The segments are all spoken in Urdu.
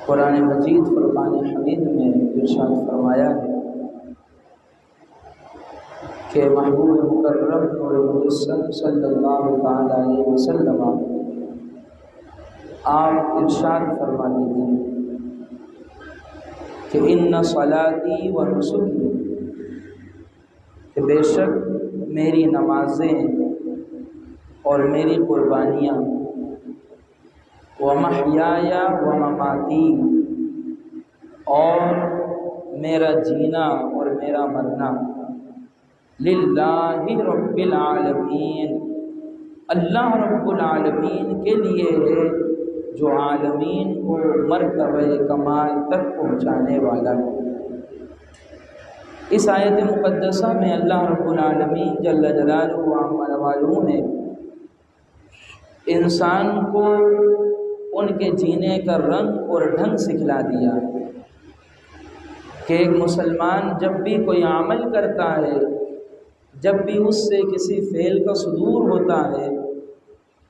قرآن مجید فرقان حمید میں ارشاد فرمایا ہے کہ محبوب مکرم نور مجسم صلی اللہ تعالی علیہ وسلم آپ ارشاد فرما دیجیے کہ ان صلاتی و نسکی، کہ بے شک میری نمازیں اور میری قربانیاں، ومحیای و مماتی، اور میرا جینا اور میرا مرنا، للہ رب العالمین، اللہ رب العالمین کے لیے ہے جو عالمین کو مرتبہ کمال تک پہنچانے والا ہے۔ اس آیت مقدسہ میں اللہ رب العالمین جل جلالہ و عظم والوں نے انسان کو ان کے جینے کا رنگ اور ڈھنگ سکھلا دیا کہ ایک مسلمان جب بھی کوئی عمل کرتا ہے، جب بھی اس سے کسی فعل کا صدور ہوتا ہے،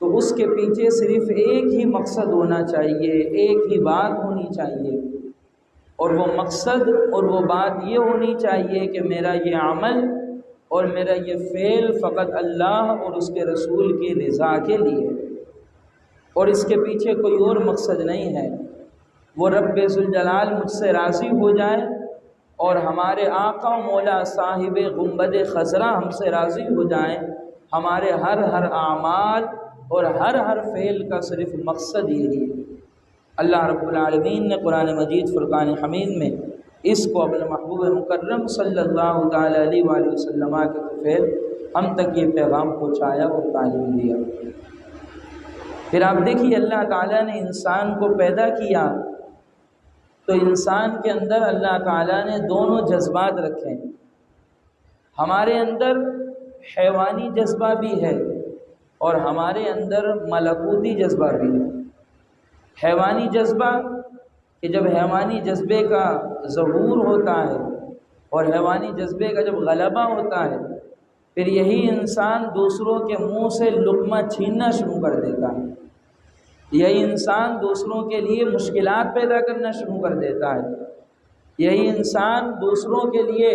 تو اس کے پیچھے صرف ایک ہی مقصد ہونا چاہیے، ایک ہی بات ہونی چاہیے، اور وہ مقصد اور وہ بات یہ ہونی چاہیے کہ میرا یہ عمل اور میرا یہ فعل فقط اللہ اور اس کے رسول کی رضا کے لیے، اور اس کے پیچھے کوئی اور مقصد نہیں ہے۔ وہ رب ذوالجلال مجھ سے راضی ہو جائے اور ہمارے آقا و مولا صاحب گنبد خضرا ہم سے راضی ہو جائیں۔ ہمارے ہر اعمال اور ہر فعل کا صرف مقصد یہی ہے۔ اللہ رب العالمین نے قرآن مجید فرقان حمید میں اس کو اپنے محبوب مکرم صلی اللہ تعالی علیہ وآلہ وسلم کے فعل ہم تک یہ پیغام پہنچایا اور تعلیم دیا۔ پھر آپ دیکھیے اللہ تعالیٰ نے انسان کو پیدا کیا تو انسان کے اندر اللہ تعالیٰ نے دونوں جذبات رکھے۔ ہمارے اندر حیوانی جذبہ بھی ہے اور ہمارے اندر ملکوتی جذبہ بھی ہے۔ حیوانی جذبہ کہ جب حیوانی جذبے کا ظہور ہوتا ہے اور حیوانی جذبے کا جب غلبہ ہوتا ہے، پھر یہی انسان دوسروں کے منہ سے لقمہ چھیننا شروع کر دیتا ہے، یہی انسان دوسروں کے لیے مشکلات پیدا کرنا شروع کر دیتا ہے، یہی انسان دوسروں کے لیے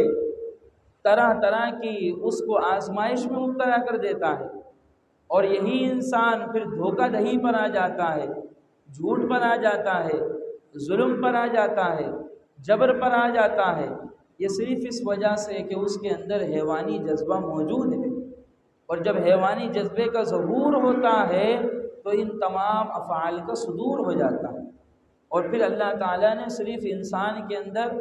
طرح طرح کی اس کو آزمائش میں مبتلا کر دیتا ہے، اور یہی انسان پھر دھوکہ دہی پر آ جاتا ہے، جھوٹ پر آ جاتا ہے، ظلم پر آ جاتا ہے، جبر پر آ جاتا ہے۔ یہ صرف اس وجہ سے کہ اس کے اندر حیوانی جذبہ موجود ہے، اور جب حیوانی جذبے کا ظہور ہوتا ہے تو ان تمام افعال کا صدور ہو جاتا ہے۔ اور پھر اللہ تعالیٰ نے صرف انسان کے اندر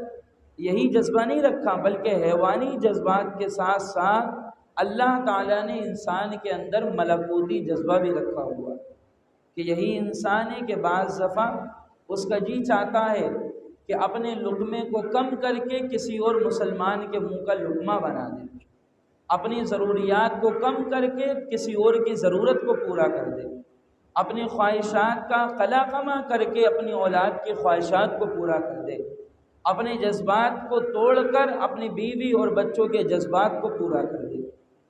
یہی جذبہ نہیں رکھا، بلکہ حیوانی جذبات کے ساتھ ساتھ اللہ تعالیٰ نے انسان کے اندر ملکوتی جذبہ بھی رکھا ہوا، کہ یہی انسان ہے کہ بعض دفعہ اس کا جی چاہتا ہے کہ اپنے لقمے کو کم کر کے کسی اور مسلمان کے منہ کا لقمہ بنا دے، اپنی ضروریات کو کم کر کے کسی اور کی ضرورت کو پورا کر دے، اپنی خواہشات کا قلع کما کر کے اپنی اولاد کی خواہشات کو پورا کر دے، اپنے جذبات کو توڑ کر اپنی بیوی اور بچوں کے جذبات کو پورا کر دے۔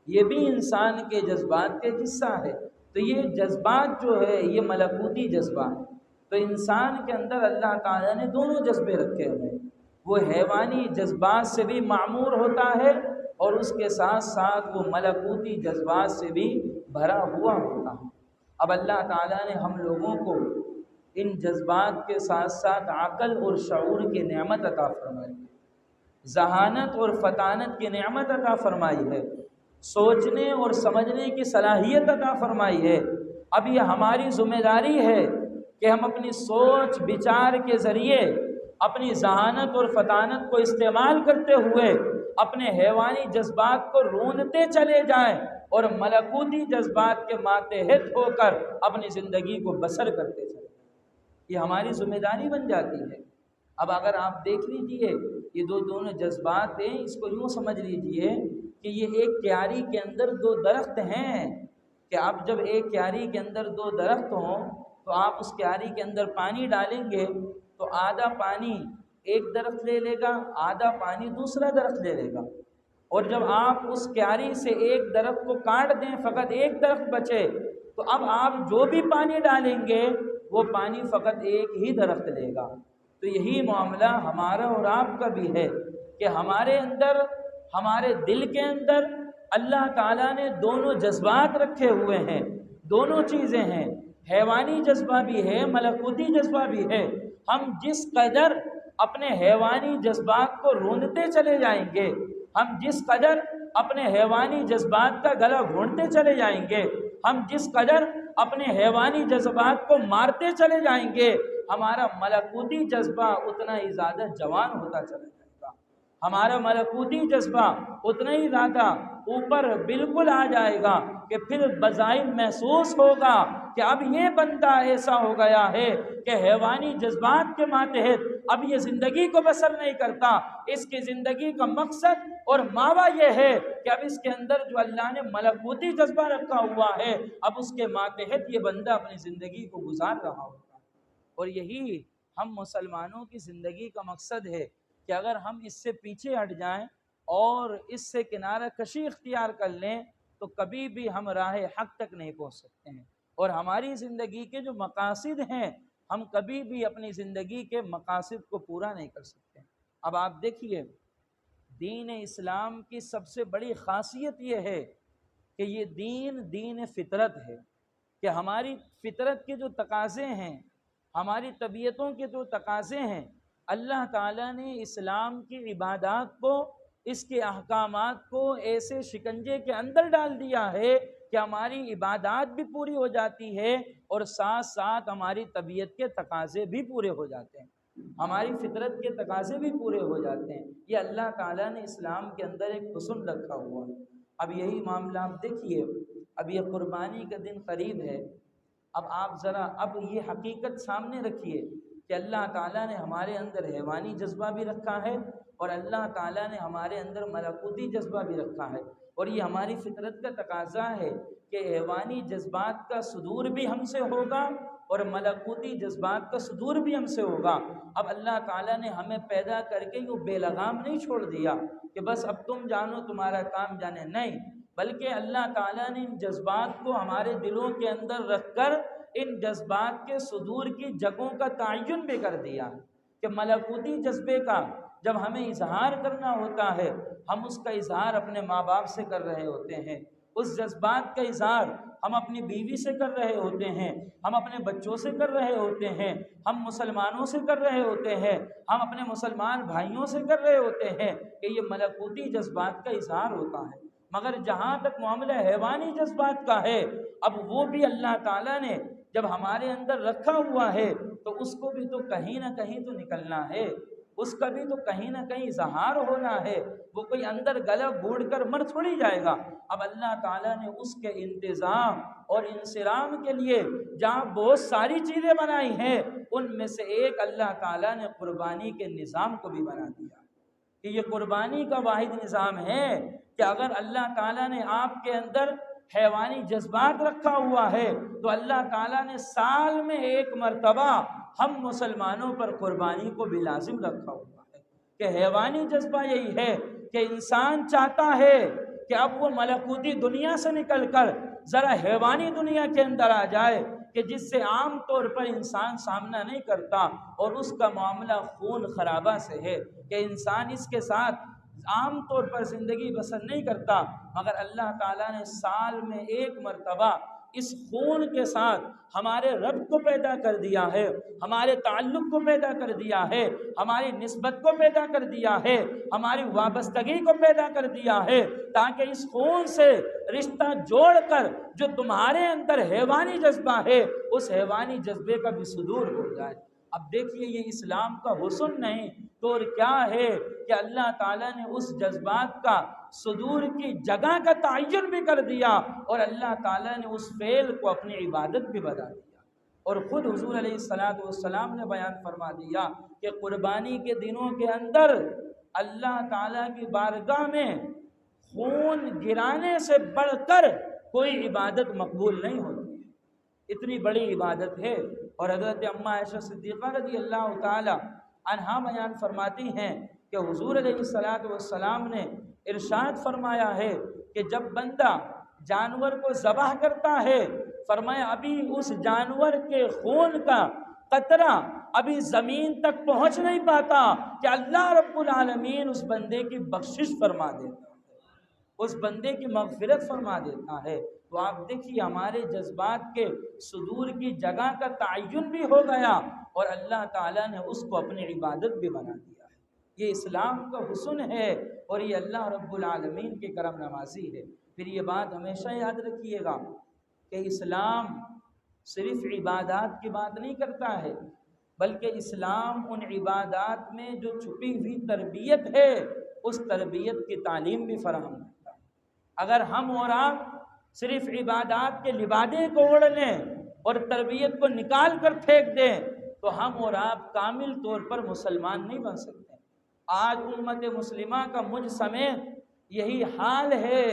یہ بھی انسان کے جذبات کا حصہ ہے۔ تو یہ جذبات جو ہے یہ ملکوتی جذبہ ہے۔ تو انسان کے اندر اللہ تعالیٰ نے دونوں جذبے رکھے ہوئے ہیں، وہ حیوانی جذبات سے بھی معمور ہوتا ہے اور اس کے ساتھ ساتھ وہ ملکوتی جذبات سے بھی بھرا ہوا ہوتا ہے۔ اب اللہ تعالیٰ نے ہم لوگوں کو ان جذبات کے ساتھ ساتھ عقل اور شعور کی نعمت عطا فرمائی ہے، ذہانت اور فطانت کی نعمت عطا فرمائی ہے، سوچنے اور سمجھنے کی صلاحیت عطا فرمائی ہے۔ اب یہ ہماری ذمہ داری ہے کہ ہم اپنی سوچ بچار کے ذریعے اپنی ذہانت اور فطانت کو استعمال کرتے ہوئے اپنے حیوانی جذبات کو رونتے چلے جائیں اور ملکوتی جذبات کے ماتحت ہو کر اپنی زندگی کو بسر کرتے چلیں۔ یہ ہماری ذمہ داری بن جاتی ہے۔ اب اگر آپ دیکھ لیجئے یہ دونوں جذبات ہیں، اس کو یوں سمجھ لیجئے کہ یہ ایک کیاری کے اندر دو درخت ہیں، کہ آپ جب ایک کیاری کے اندر دو درخت ہوں تو آپ اس کیاری کے اندر پانی ڈالیں گے تو آدھا پانی ایک درخت لے لے گا، آدھا پانی دوسرا درخت لے لے گا، اور جب آپ اس کیاری سے ایک درخت کو کاٹ دیں، فقط ایک درخت بچے، تو اب آپ جو بھی پانی ڈالیں گے وہ پانی فقط ایک ہی درخت لے گا۔ تو یہی معاملہ ہمارا اور آپ کا بھی ہے کہ ہمارے اندر، ہمارے دل کے اندر اللہ تعالیٰ نے دونوں جذبات رکھے ہوئے ہیں، دونوں چیزیں ہیں، حیوانی جذبہ بھی ہے، ملکوتی جذبہ بھی ہے۔ ہم جس قدر اپنے حیوانی جذبات کو روندتے چلے جائیں گے، ہم جس قدر اپنے حیوانی جذبات کا گلا گھونٹتے چلے جائیں گے، ہم جس قدر اپنے حیوانی جذبات کو مارتے چلے جائیں گے، ہمارا ملکوتی جذبہ اتنا ہی زیادہ جوان ہوتا چلا جائے گا، ہمارا ملکوتی جذبہ اتنا ہی زیادہ اوپر بالکل آ جائے گا کہ پھر بظاہر محسوس ہوگا کہ اب یہ بندہ ایسا ہو گیا ہے کہ حیوانی جذبات کے ماتحت اب یہ زندگی کو بسر نہیں کرتا، اس کی زندگی کا مقصد اور ماوا یہ ہے کہ اب اس کے اندر جو اللہ نے ملکوتی جذبہ رکھا ہوا ہے اب اس کے ماتحت یہ بندہ اپنی زندگی کو گزار رہا ہوگا۔ اور یہی ہم مسلمانوں کی زندگی کا مقصد ہے کہ اگر ہم اس سے پیچھے ہٹ جائیں اور اس سے کنارہ کشی اختیار کر لیں تو کبھی بھی ہم راہ حق تک نہیں پہنچ سکتے ہیں، اور ہماری زندگی کے جو مقاصد ہیں ہم کبھی بھی اپنی زندگی کے مقاصد کو پورا نہیں کر سکتے۔ اب آپ دیکھیے، دین اسلام کی سب سے بڑی خاصیت یہ ہے کہ یہ دین فطرت ہے، کہ ہماری فطرت کے جو تقاضے ہیں، ہماری طبیعتوں کے جو تقاضے ہیں، اللہ تعالیٰ نے اسلام کی عبادات کو، اس کے احکامات کو ایسے شکنجے کے اندر ڈال دیا ہے کہ ہماری عبادات بھی پوری ہو جاتی ہے اور ساتھ ساتھ ہماری طبیعت کے تقاضے بھی پورے ہو جاتے ہیں، ہماری فطرت کے تقاضے بھی پورے ہو جاتے ہیں۔ یہ اللہ تعالیٰ نے اسلام کے اندر ایک حسن رکھا ہوا ہے۔ اب یہی معاملہ آپ دیکھیے، اب یہ قربانی کا دن قریب ہے، اب آپ ذرا اب یہ حقیقت سامنے رکھیے کہ اللہ تعالیٰ نے ہمارے اندر حیوانی جذبہ بھی رکھا ہے اور اللہ تعالیٰ نے ہمارے اندر ملکوتی جذبہ بھی رکھا ہے، اور یہ ہماری فطرت کا تقاضا ہے کہ حیوانی جذبات کا صدور بھی ہم سے ہوگا اور ملکوتی جذبات کا صدور بھی ہم سے ہوگا۔ اب اللہ تعالیٰ نے ہمیں پیدا کر کے یوں بے لگام نہیں چھوڑ دیا کہ بس اب تم جانو تمہارا کام جانے، نہیں، بلکہ اللہ تعالیٰ نے ان جذبات کو ہمارے دلوں کے اندر رکھ کر ان جذبات کے صدور کی جگہوں کا تعین بھی کر دیا کہ ملکوتی جذبے کا جب ہمیں اظہار کرنا ہوتا ہے ہم اس کا اظہار اپنے ماں باپ سے کر رہے ہوتے ہیں، اس جذبات کا اظہار ہم اپنی بیوی سے کر رہے ہوتے ہیں، ہم اپنے بچوں سے کر رہے ہوتے ہیں، ہم مسلمانوں سے کر رہے ہوتے ہیں، ہم اپنے مسلمان بھائیوں سے کر رہے ہوتے ہیں کہ یہ ملکوتی جذبات کا اظہار ہوتا ہے۔ مگر جہاں تک معاملہ حیوانی جذبات کا ہے اب وہ بھی اللہ تعالیٰ نے جب ہمارے اندر رکھا ہوا ہے تو اس کو بھی تو کہیں نہ کہیں تو نکلنا ہے، اس کا بھی تو کہیں نہ کہیں اظہار ہونا ہے، وہ کوئی اندر گلا گھونٹ کر مر تھوڑی جائے گا۔ اب اللہ تعالیٰ نے اس کے انتظام اور انصرام کے لیے جہاں بہت ساری چیزیں بنائی ہیں ان میں سے ایک اللہ تعالیٰ نے قربانی کے نظام کو بھی بنا دیا کہ یہ قربانی کا واحد نظام ہے کہ اگر اللہ تعالیٰ نے آپ کے اندر حیوانی جذبات رکھا ہوا ہے تو اللہ تعالیٰ نے سال میں ایک مرتبہ ہم مسلمانوں پر قربانی کو بھی لازم رکھا ہوا ہے کہ حیوانی جذبہ یہی ہے کہ انسان چاہتا ہے کہ اب وہ ملکوتی دنیا سے نکل کر ذرا حیوانی دنیا کے اندر آ جائے کہ جس سے عام طور پر انسان سامنا نہیں کرتا، اور اس کا معاملہ خون خرابہ سے ہے کہ انسان اس کے ساتھ عام طور پر زندگی بسر نہیں کرتا، مگر اللہ تعالیٰ نے سال میں ایک مرتبہ اس خون کے ساتھ ہمارے رب کو پیدا کر دیا ہے، ہمارے تعلق کو پیدا کر دیا ہے، ہماری نسبت کو پیدا کر دیا ہے، ہماری وابستگی کو پیدا کر دیا ہے، تاکہ اس خون سے رشتہ جوڑ کر جو تمہارے اندر حیوانی جذبہ ہے اس حیوانی جذبے کا بھی صدور ہو جائے۔ اب دیکھیے یہ اسلام کا حسن نہیں تو اور کیا ہے کہ اللہ تعالیٰ نے اس جذبات کا صدور کی جگہ کا تعین بھی کر دیا اور اللہ تعالیٰ نے اس فعل کو اپنی عبادت بھی بنا دیا، اور خود حضور علیہ السلام نے بیان فرما دیا کہ قربانی کے دنوں کے اندر اللہ تعالیٰ کی بارگاہ میں خون گرانے سے بڑھ کر کوئی عبادت مقبول نہیں ہوتی، اتنی بڑی عبادت ہے۔ اور حضرت اماں عائشہ صدیقہ رضی اللہ تعالی عنہا بیان فرماتی ہیں کہ حضور علیہ السلام نے ارشاد فرمایا ہے کہ جب بندہ جانور کو ذبح کرتا ہے، فرمایا ابھی اس جانور کے خون کا قطرہ ابھی زمین تک پہنچ نہیں پاتا کہ اللہ رب العالمین اس بندے کی بخشش فرما دیتا ہے، اس بندے کی مغفرت فرما دیتا ہے۔ تو آپ دیکھیے ہمارے جذبات کے صدور کی جگہ کا تعین بھی ہو گیا اور اللہ تعالیٰ نے اس کو اپنی عبادت بھی بنا دیا ہے۔ یہ اسلام کا حسن ہے اور یہ اللہ رب العالمین کی کرم نوازی ہے۔ پھر یہ بات ہمیشہ یاد رکھیے گا کہ اسلام صرف عبادات کی بات نہیں کرتا ہے، بلکہ اسلام ان عبادات میں جو چھپی ہوئی تربیت ہے اس تربیت کی تعلیم بھی فراہم کرتا ہے۔ اگر ہم اور آپ صرف عبادات کے لبادے کو اوڑھ لیں اور تربیت کو نکال کر پھینک دیں تو ہم اور آپ کامل طور پر مسلمان نہیں بن سکتے۔ آج امت مسلمہ کا مجھ سمیت یہی حال ہے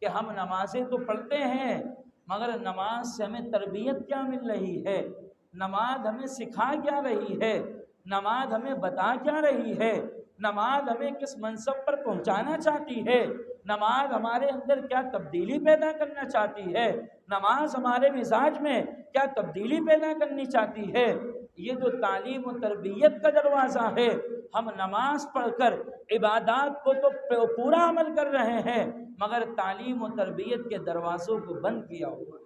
کہ ہم نمازیں تو پڑھتے ہیں مگر نماز سے ہمیں تربیت کیا مل رہی ہے، نماز ہمیں سکھا کیا رہی ہے، نماز ہمیں بتا کیا رہی ہے، نماز ہمیں کس منصب پر پہنچانا چاہتی ہے، نماز ہمارے اندر کیا تبدیلی پیدا کرنا چاہتی ہے، نماز ہمارے مزاج میں کیا تبدیلی پیدا کرنی چاہتی ہے۔ یہ جو تعلیم و تربیت کا دروازہ ہے، ہم نماز پڑھ کر عبادات کو تو پورا عمل کر رہے ہیں مگر تعلیم و تربیت کے دروازوں کو بند کیا ہوا ہے۔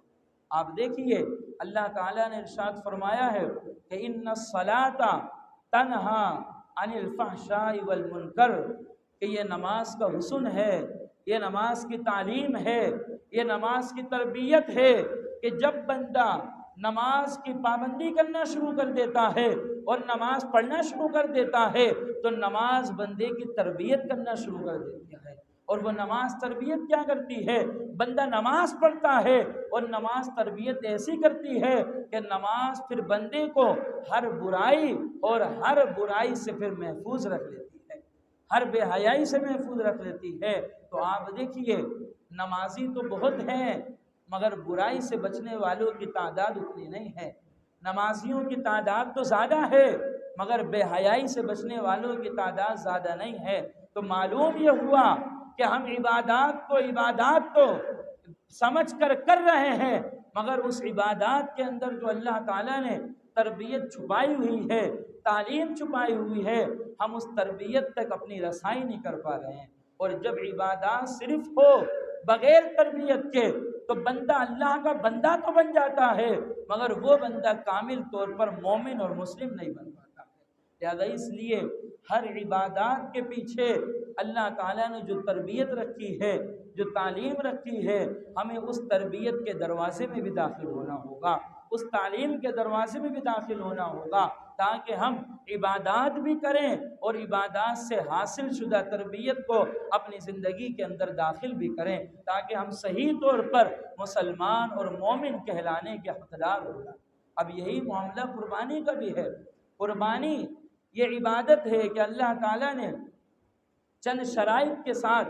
آپ دیکھیے اللہ تعالیٰ نے ارشاد فرمایا ہے کہ ان الصلاۃ تنہا عن الفحشاء والمنکر، کہ یہ نماز کا حسن ہے، یہ نماز کی تعلیم ہے، یہ نماز کی تربیت ہے کہ جب بندہ نماز کی پابندی کرنا شروع کر دیتا ہے اور نماز پڑھنا شروع کر دیتا ہے تو نماز بندے کی تربیت کرنا شروع کر دیتی ہے۔ اور وہ نماز تربیت کیا کرتی ہے؟ بندہ نماز پڑھتا ہے اور نماز تربیت ایسی کرتی ہے کہ نماز پھر بندے کو ہر برائی اور ہر برائی سے پھر محفوظ رکھ لیتی ہے، ہر بے حیائی سے محفوظ رکھ لیتی ہے۔ تو آپ دیکھیے نمازی تو بہت ہیں مگر برائی سے بچنے والوں کی تعداد اتنی نہیں ہے، نمازیوں کی تعداد تو زیادہ ہے مگر بے حیائی سے بچنے والوں کی تعداد زیادہ نہیں ہے۔ تو معلوم یہ ہوا کہ ہم عبادات کو سمجھ کر رہے ہیں مگر اس عبادات کے اندر جو اللہ تعالیٰ نے تربیت چھپائی ہوئی ہے، تعلیم چھپائی ہوئی ہے، ہم اس تربیت تک اپنی رسائی نہیں کر پا رہے ہیں۔ اور جب عبادات صرف ہو بغیر تربیت کے تو بندہ اللہ کا بندہ تو بن جاتا ہے مگر وہ بندہ کامل طور پر مومن اور مسلم نہیں بن پاتا ہے۔ لہذا اس لیے ہر عبادات کے پیچھے اللہ تعالیٰ نے جو تربیت رکھی ہے، جو تعلیم رکھی ہے، ہمیں اس تربیت کے دروازے میں بھی داخل ہونا ہوگا، اس تعلیم کے دروازے میں بھی داخل ہونا ہوگا تاکہ ہم عبادات بھی کریں اور عبادات سے حاصل شدہ تربیت کو اپنی زندگی کے اندر داخل بھی کریں تاکہ ہم صحیح طور پر مسلمان اور مومن کہلانے کے حقدار ہو جائیں۔ اب یہی معاملہ قربانی کا بھی ہے۔ قربانی یہ عبادت ہے کہ اللہ تعالیٰ نے چند شرائط کے ساتھ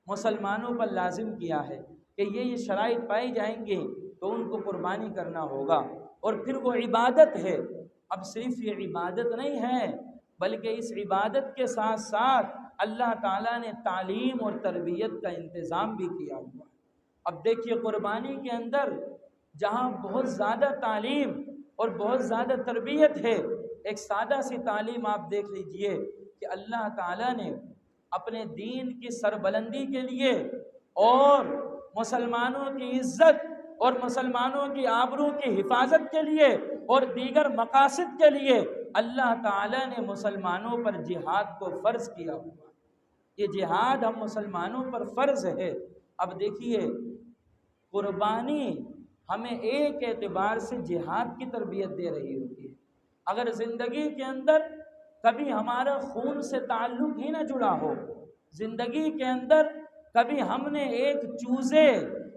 مسلمانوں پر لازم کیا ہے کہ یہ شرائط پائی جائیں گے تو ان کو قربانی کرنا ہوگا، اور پھر وہ عبادت ہے۔ اب صرف یہ عبادت نہیں ہے بلکہ اس عبادت کے ساتھ ساتھ اللہ تعالیٰ نے تعلیم اور تربیت کا انتظام بھی کیا ہوا ہے۔ اب دیکھیے قربانی کے اندر جہاں بہت زیادہ تعلیم اور بہت زیادہ تربیت ہے، ایک سادہ سی تعلیم آپ دیکھ لیجئے کہ اللہ تعالیٰ نے اپنے دین کی سربلندی کے لیے اور مسلمانوں کی عزت اور مسلمانوں کی آبرو کی حفاظت کے لیے اور دیگر مقاصد کے لیے اللہ تعالیٰ نے مسلمانوں پر جہاد کو فرض کیا ہوا۔ یہ جہاد ہم مسلمانوں پر فرض ہے۔ اب دیکھیے قربانی ہمیں ایک اعتبار سے جہاد کی تربیت دے رہی ہوتی ہے۔ اگر زندگی کے اندر کبھی ہمارا خون سے تعلق ہی نہ جڑا ہو، زندگی کے اندر کبھی ہم نے ایک چوزے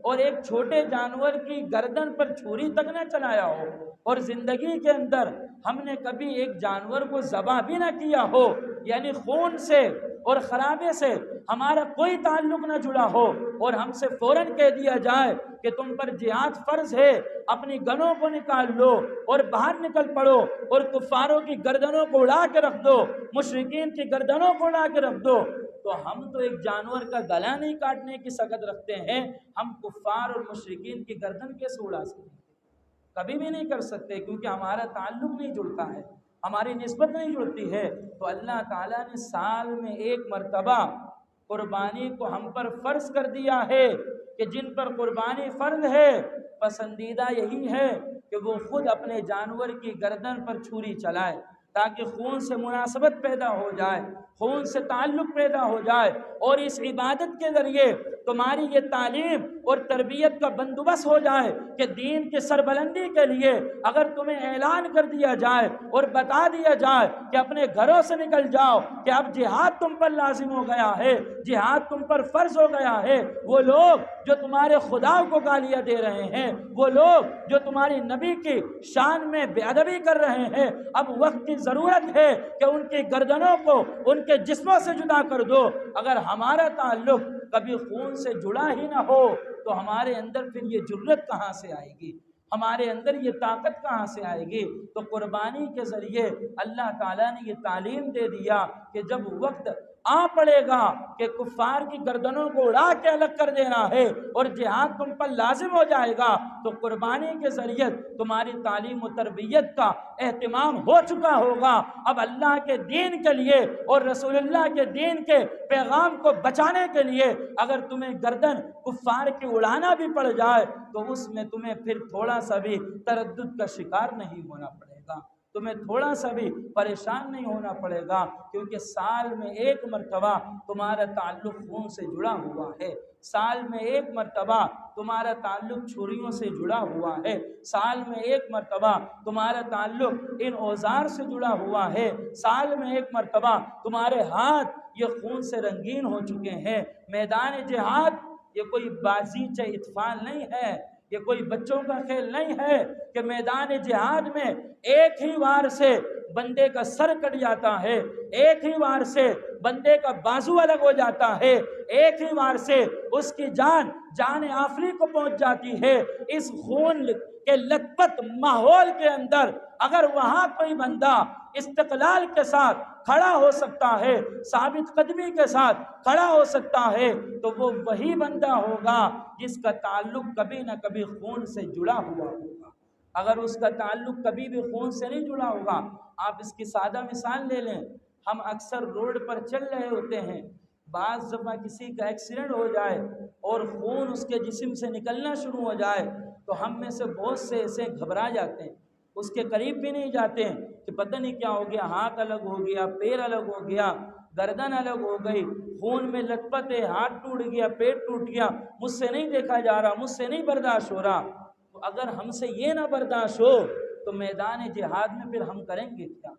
اور ایک چھوٹے جانور کی گردن پر چھری تک نہ چلایا ہو، اور زندگی کے اندر ہم نے کبھی ایک جانور کو ذبح بھی نہ کیا ہو، یعنی خون سے اور خرابے سے ہمارا کوئی تعلق نہ جڑا ہو، اور ہم سے فوراً کہہ دیا جائے کہ تم پر جہاد فرض ہے، اپنی گنوں کو نکال لو اور باہر نکل پڑو اور کفاروں کی گردنوں کو اڑا کے رکھ دو، مشرکین کی گردنوں کو اڑا کے رکھ دو، تو ہم تو ایک جانور کا گلا نہیں کاٹنے کی سخت رکھتے ہیں، ہم کفار اور مشرکین کی گردن کیسے اڑا سکتے ہیں؟ کبھی بھی نہیں کر سکتے، کیونکہ ہمارا تعلق نہیں جڑتا ہے، ہماری نسبت نہیں جڑتی ہے۔ تو اللہ تعالیٰ نے سال میں ایک مرتبہ قربانی کو ہم پر فرض کر دیا ہے کہ جن پر قربانی فرض ہے پسندیدہ یہی ہے کہ وہ خود اپنے جانور کی گردن پر چھری چلائے، تاکہ خون سے مناسبت پیدا ہو جائے، خون سے تعلق پیدا ہو جائے، اور اس عبادت کے ذریعے تمہاری یہ تعلیم اور تربیت کا بندوبست ہو جائے کہ دین کی سربلندی کے لیے اگر تمہیں اعلان کر دیا جائے اور بتا دیا جائے کہ اپنے گھروں سے نکل جاؤ کہ اب جہاد تم پر لازم ہو گیا ہے، جہاد تم پر فرض ہو گیا ہے، وہ لوگ جو تمہارے خدا کو گالیاں دے رہے ہیں، وہ لوگ جو تمہاری نبی کی شان میں بے ادبی کر رہے ہیں، اب وقت کی ضرورت ہے کہ ان کی گردنوں کو ان کے جسموں سے جدا کر دو۔ اگر ہمارا تعلق کبھی خون سے جڑا ہی نہ ہو تو ہمارے اندر پھر یہ جرت کہاں سے آئے گی، ہمارے اندر یہ طاقت کہاں سے آئے گی؟ تو قربانی کے ذریعے اللہ تعالیٰ نے یہ تعلیم دے دیا کہ جب وقت آ پڑے گا کہ کفار کی گردنوں کو اڑا کے الگ کر دینا ہے اور جہاد تم پر لازم ہو جائے گا، تو قربانی کے ذریعے تمہاری تعلیم و تربیت کا اہتمام ہو چکا ہوگا۔ اب اللہ کے دین کے لیے اور رسول اللہ کے دین کے پیغام کو بچانے کے لیے اگر تمہیں گردن کفار کی اڑانا بھی پڑ جائے تو اس میں تمہیں پھر تھوڑا سا بھی تردد کا شکار نہیں ہونا پڑے گا، تمہیں تھوڑا سا بھی پریشان نہیں ہونا پڑے گا، کیونکہ سال میں ایک مرتبہ تمہارا تعلق خون سے جڑا ہوا ہے، سال میں ایک مرتبہ تمہارا تعلق چھریوں سے جڑا ہوا ہے، سال میں ایک مرتبہ تمہارا تعلق ان اوزار سے جڑا ہوا ہے، سال میں ایک مرتبہ تمہارے ہاتھ یہ خون سے رنگین ہو چکے ہیں۔ میدان جہاد یہ کوئی بازیچہ اطفال نہیں ہے، یہ کوئی بچوں کا کھیل نہیں ہے کہ میدان جہاد میں ایک ہی وار سے بندے کا سر کٹ جاتا ہے، ایک ہی وار سے بندے کا بازو الگ ہو جاتا ہے، ایک ہی وار سے اس کی جان آفری کو پہنچ جاتی ہے۔ اس خون کے لت پت ماحول کے اندر اگر وہاں کوئی بندہ استقلال کے ساتھ کھڑا ہو سکتا ہے، ثابت قدمی کے ساتھ کھڑا ہو سکتا ہے، تو وہ وہی بندہ ہوگا جس کا تعلق کبھی نہ کبھی خون سے جڑا ہوا ہوگا۔ اگر اس کا تعلق کبھی بھی خون سے نہیں جڑا ہوگا، آپ اس کی سادہ مثال لے لیں، ہم اکثر روڈ پر چل رہے ہوتے ہیں، بعض دفعہ کسی کا ایکسیڈنٹ ہو جائے اور خون اس کے جسم سے نکلنا شروع ہو جائے تو ہم میں سے بہت سے ایسے گھبرا جاتے ہیں، اس کے قریب بھی نہیں جاتے ہیں کہ پتہ نہیں کیا ہو گیا، ہاتھ الگ ہو گیا، پیر الگ ہو گیا، گردن الگ ہو گئی، خون میں لت پت ہے، ہاتھ ٹوٹ گیا، پیٹ ٹوٹ گیا، مجھ سے نہیں دیکھا جا رہا، مجھ سے نہیں برداشت ہو رہا۔ تو اگر ہم سے یہ نہ برداشت ہو تو میدان جہاد میں پھر ہم کریں گے کیا؟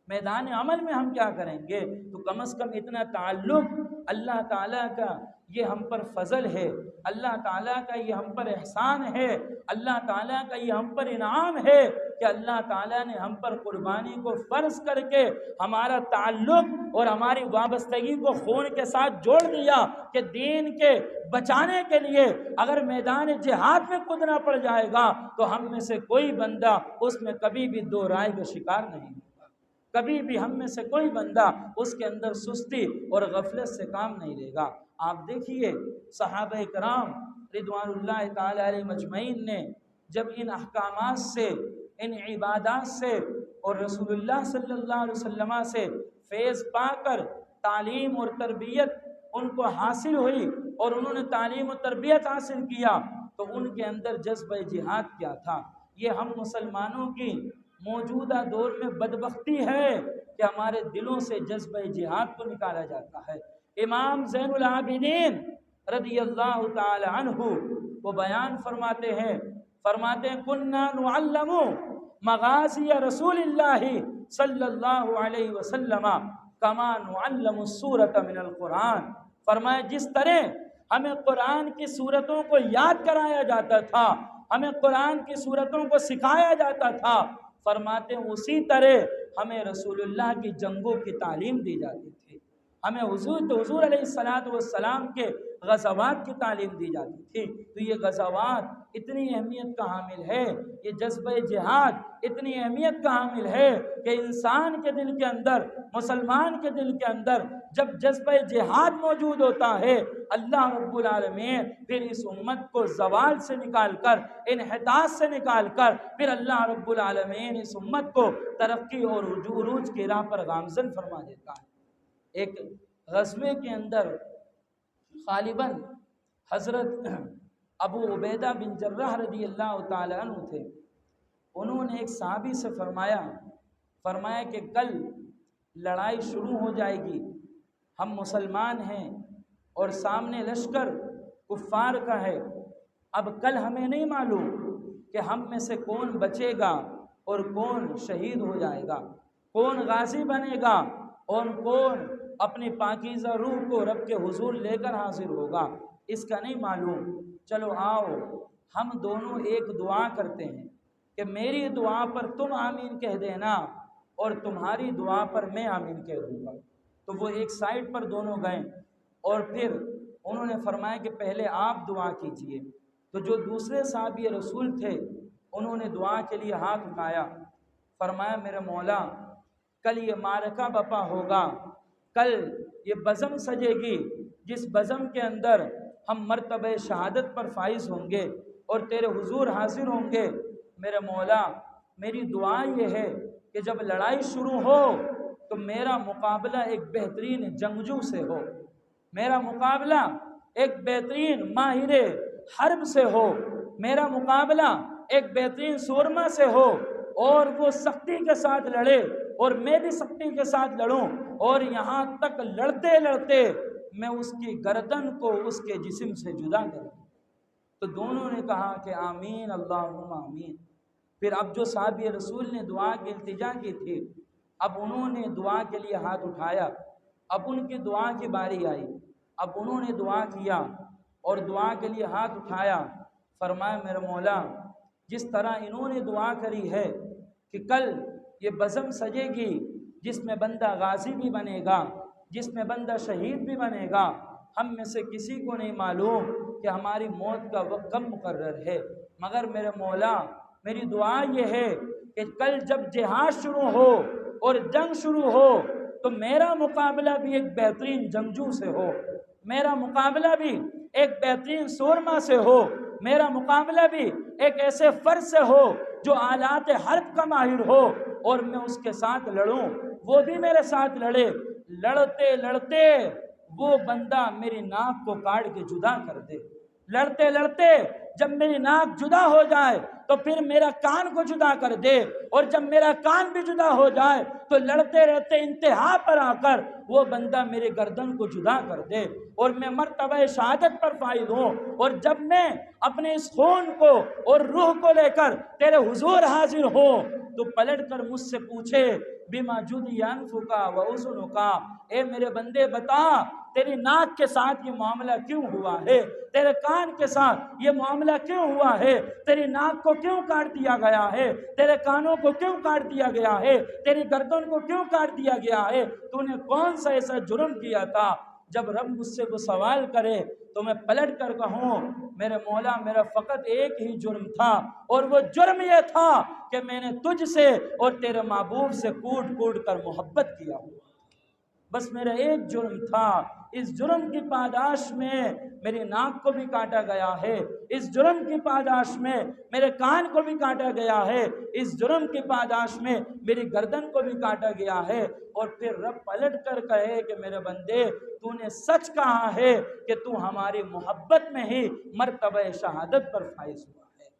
میدان عمل میں ہم کیا کریں گے؟ تو کم از کم اتنا تعلق اللہ تعالیٰ کا یہ ہم پر فضل ہے، اللہ تعالیٰ کا یہ ہم پر احسان ہے، اللہ تعالیٰ کا یہ ہم پر انعام ہے کہ اللہ تعالیٰ نے ہم پر قربانی کو فرض کر کے ہمارا تعلق اور ہماری وابستگی کو خون کے ساتھ جوڑ دیا کہ دین کے بچانے کے لیے اگر میدان جہاد میں کودنا پڑ جائے گا تو ہم میں سے کوئی بندہ اس میں کبھی بھی دو رائے کا شکار نہیں ہوگا، کبھی بھی ہم میں سے کوئی بندہ اس کے اندر سستی اور غفلت سے کام نہیں لے گا۔ آپ دیکھیے صحابہ کرام رضوان اللہ تعالی علیہ مجمعین نے جب ان احکامات سے، ان عبادات سے اور رسول اللہ صلی اللہ علیہ وسلم سے فیض پا کر تعلیم اور تربیت ان کو حاصل ہوئی اور انہوں نے تعلیم و تربیت حاصل کیا تو ان کے اندر جذبہ جہاد کیا تھا۔ یہ ہم مسلمانوں کی موجودہ دور میں بدبختی ہے کہ ہمارے دلوں سے جذبہ جہاد کو نکالا جاتا ہے۔ امام زین العابدین رضی اللہ تعالی عنہ وہ بیان فرماتے ہیں کننا نعلم مغازی رسول اللہ صلی اللہ علیہ وسلم کما نعلم السورۃ من القرآن، فرمایا جس طرح ہمیں قرآن کی صورتوں کو یاد کرایا جاتا تھا، ہمیں قرآن کی صورتوں کو سکھایا جاتا تھا، فرماتے ہیں اسی طرح ہمیں رسول اللہ کی جنگوں کی تعلیم دی جاتی تھی، ہمیں حضور علیہ الصلوۃ والسلام کے غزوات کی تعلیم دی جاتی تھی۔ تو یہ غزوات اتنی اہمیت کا حامل ہے، یہ جذبہ جہاد اتنی اہمیت کا حامل ہے کہ انسان کے دل کے اندر، مسلمان کے دل کے اندر جب جذبہ جہاد موجود ہوتا ہے، اللہ رب العالمین پھر اس امت کو زوال سے نکال کر، انحطاط سے نکال کر، پھر اللہ رب العالمین اس امت کو ترقی اور عروج کی راہ پر گامزن فرما دیتا ہے۔ ایک غزوے کے اندر غالباً حضرت ابو عبیدہ بن جراح رضی اللہ تعالیٰ عنہ تھے۔ انہوں نے ایک صحابی سے فرمایا کہ کل لڑائی شروع ہو جائے گی، ہم مسلمان ہیں اور سامنے لشکر کفار کا ہے، اب کل ہمیں نہیں معلوم کہ ہم میں سے کون بچے گا اور کون شہید ہو جائے گا، کون غازی بنے گا اور کون اپنی پاکیزہ روح کو رب کے حضور لے کر حاضر ہوگا، اس کا نہیں معلوم۔ چلو آؤ ہم دونوں ایک دعا کرتے ہیں کہ میری دعا پر تم آمین کہہ دینا اور تمہاری دعا پر میں آمین کہہ دوں گا۔ تو وہ ایک سائڈ پر دونوں گئے اور پھر انہوں نے فرمایا کہ پہلے آپ دعا کیجئے۔ تو جو دوسرے صحابی رسول تھے انہوں نے دعا کے لیے ہاتھ اٹھایا، فرمایا میرے مولا کل یہ معرکہ بپا ہوگا، کل یہ بزم سجے گی جس بزم کے اندر ہم مرتبہ شہادت پر فائز ہوں گے اور تیرے حضور حاضر ہوں گے۔ میرے مولا میری دعا یہ ہے کہ جب لڑائی شروع ہو تو میرا مقابلہ ایک بہترین جنگجو سے ہو، میرا مقابلہ ایک بہترین ماہر حرب سے ہو، میرا مقابلہ ایک بہترین سورما سے ہو اور وہ سختی کے ساتھ لڑے اور میں بھی سختی کے ساتھ لڑوں اور یہاں تک لڑتے لڑتے میں اس کی گردن کو اس کے جسم سے جدا کر دوں۔ تو دونوں نے کہا کہ آمین اللہم آمین۔ پھر اب جو صحابی رسول نے دعا کی التجا کی تھی، اب انہوں نے دعا کے لیے ہاتھ اٹھایا، اب ان کی دعا کی باری آئی، اب انہوں نے دعا کیا اور دعا کے لیے ہاتھ اٹھایا، فرمایا میرے مولا جس طرح انہوں نے دعا کری ہے کہ کل یہ بزم سجے گی جس میں بندہ غازی بھی بنے گا، جس میں بندہ شہید بھی بنے گا، ہم میں سے کسی کو نہیں معلوم کہ ہماری موت کا وقت کب مقرر ہے، مگر میرے مولا میری دعا یہ ہے کہ کل جب جہاد شروع ہو اور جنگ شروع ہو تو میرا مقابلہ بھی ایک بہترین جنگجو سے ہو، میرا مقابلہ بھی ایک بہترین سورما سے ہو، میرا مقابلہ بھی ایک ایسے فرد سے ہو جو آلات حرب کا ماہر ہو اور میں اس کے ساتھ لڑوں، وہ بھی میرے ساتھ لڑے۔ لڑتے لڑتے وہ بندہ میری ناک کو کاٹ کے جدا کر دے، لڑتے لڑتے جب میری ناک جدا ہو جائے تو پھر میرا کان کو جدا کر دے، اور جب میرا کان بھی جدا ہو جائے تو لڑتے لڑتے انتہا پر آ کر وہ بندہ میرے گردن کو جدا کر دے اور میں مرتبہ شہادت پر فائز ہوں، اور جب میں اپنے اس خون کو اور روح کو لے کر تیرے حضور حاضر ہوں تو پلٹ کر مجھ سے پوچھے بما جدی انفکا و اذنکا، اے میرے بندے بتا تیری ناک کے ساتھ یہ معاملہ کیوں ہوا ہے، تیرے کان کے ساتھ یہ معاملہ کیوں ہوا ہے، تیری ناک کو کیوں کاٹ دیا گیا ہے، تیرے کانوں کو کیوں کاٹ دیا گیا ہے، تیری گردن کو کیوں کاٹ دیا گیا ہے، تو نے کون سا ایسا جرم کیا تھا۔ جب رب مجھ سے وہ سوال کرے تو میں پلٹ کر کہوں میرے مولا میرا فقط ایک ہی جرم تھا، اور وہ جرم یہ تھا کہ میں نے تجھ سے اور تیرے محبوب سے کوٹ کوٹ کر محبت کیا ہوا، بس میرا ایک جرم تھا۔ اس جرم کی پاداش میں میری ناک کو بھی کاٹا گیا ہے، اس جرم کی پاداش میں میرے کان کو بھی کاٹا گیا ہے، اس جرم کی پاداش میں میری گردن کو بھی کاٹا گیا ہے، اور پھر رب پلٹ کر کہے کہ میرے بندے تو نے سچ کہا ہے کہ تو ہماری محبت میں ہی مرتبہ شہادت پر فائز ہوا ہے۔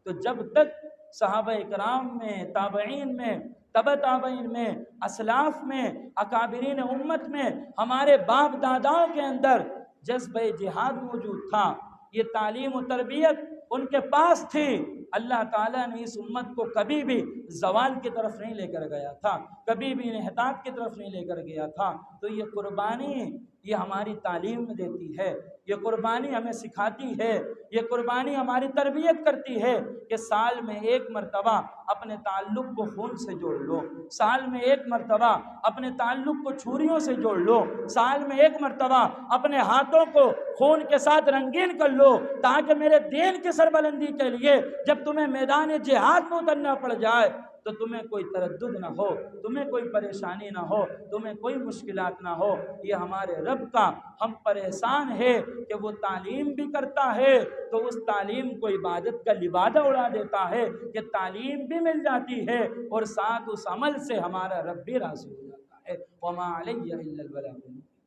تو جب تک صحابہ اکرام میں، تابعین میں، تبع تابعین میں، اسلاف میں، اکابرین امت میں، ہمارے باپ داداؤں کے اندر جذبہ جہاد موجود تھا، یہ تعلیم و تربیت ان کے پاس تھی، اللہ تعالیٰ نے اس امت کو کبھی بھی زوال کی طرف نہیں لے کر گیا تھا، کبھی بھی انحطاط کی طرف نہیں لے کر گیا تھا۔ تو یہ قربانی، یہ ہماری تعلیم دیتی ہے، یہ قربانی ہمیں سکھاتی ہے، یہ قربانی ہماری تربیت کرتی ہے کہ سال میں ایک مرتبہ اپنے تعلق کو خون سے جوڑ لو، سال میں ایک مرتبہ اپنے تعلق کو چھریوں سے جوڑ لو، سال میں ایک مرتبہ اپنے ہاتھوں کو خون کے ساتھ رنگین کر لو، تاکہ میرے دین کی سربلندی کے لیے جب تمہیں میدان جہاد میں اترنا پڑ جائے تو تمہیں کوئی تردد نہ ہو، تمہیں کوئی پریشانی نہ ہو، تمہیں کوئی مشکلات نہ ہو۔ یہ ہمارے رب کا ہم پر احسان ہے کہ وہ تعلیم بھی کرتا ہے تو اس تعلیم کو عبادت کا لبادہ اڑا دیتا ہے کہ تعلیم بھی مل جاتی ہے اور ساتھ اس عمل سے ہمارا رب بھی راضی ہو جاتا ہے۔ وَمَا عَلَيَّ إِلَّا الْبَلَاغُ